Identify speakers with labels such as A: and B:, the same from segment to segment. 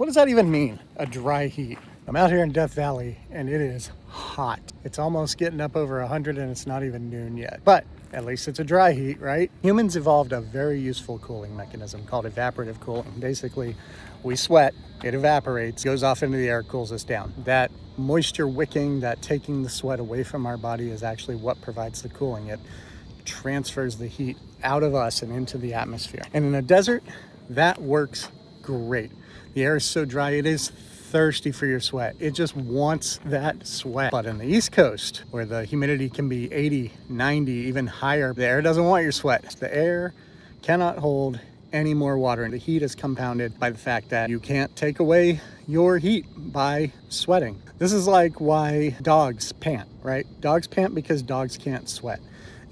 A: What does that even mean, a dry heat? I'm out here in Death Valley and it is hot. It's almost getting up over 100 and it's not even noon yet. But at least it's a dry heat, right? Humans evolved a very useful cooling mechanism called evaporative cooling. Basically, we sweat, it evaporates, goes off into the air, cools us down. That moisture wicking, that taking the sweat away from our body is actually what provides the cooling. It transfers the heat out of us and into the atmosphere. And in a desert, that works great. The air is so dry, it is thirsty for your sweat. It just wants that sweat. But in the East Coast, where the humidity can be 80, 90, even higher, the air doesn't want your sweat. The air cannot hold any more water. And the heat is compounded by the fact that you can't take away your heat by sweating. This is like why dogs pant, right? Dogs pant because dogs can't sweat.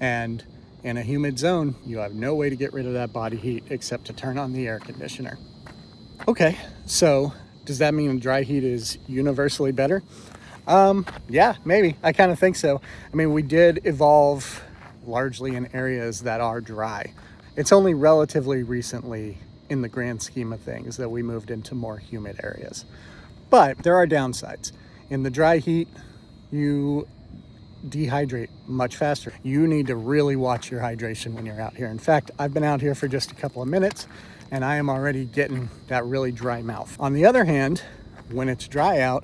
A: And in a humid zone, you have no way to get rid of that body heat except to turn on the air conditioner. Okay, so does that mean dry heat is universally better? Yeah, maybe. I kind of think so. I mean, we did evolve largely in areas that are dry. It's only relatively recently, in the grand scheme of things, that we moved into more humid areas. But there are downsides. In the dry heat, you dehydrate much faster. You need to really watch your hydration when you're out here. In fact, I've been out here for just a couple of minutes and I am already getting that really dry mouth. On the other hand, when it's dry out,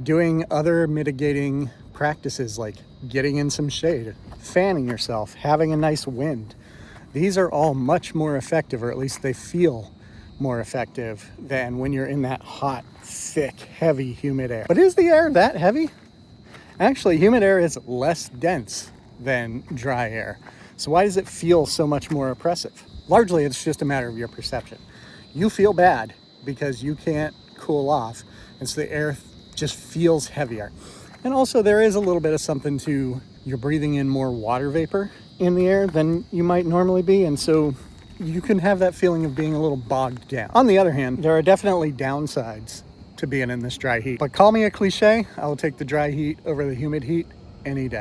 A: doing other mitigating practices like getting in some shade, fanning yourself, having a nice wind, these are all much more effective, or at least they feel more effective than when you're in that hot, thick, heavy, humid air. But is the air that heavy? Actually, humid air is less dense than dry air. So why does it feel so much more oppressive? Largely, it's just a matter of your perception. You feel bad because you can't cool off, and so the air just feels heavier. And also, there is a little bit of something to you're breathing in more water vapor in the air than you might normally be, and so you can have that feeling of being a little bogged down. On the other hand, there are definitely downsides to being in this dry heat. But call me a cliche, I will take the dry heat over the humid heat any day.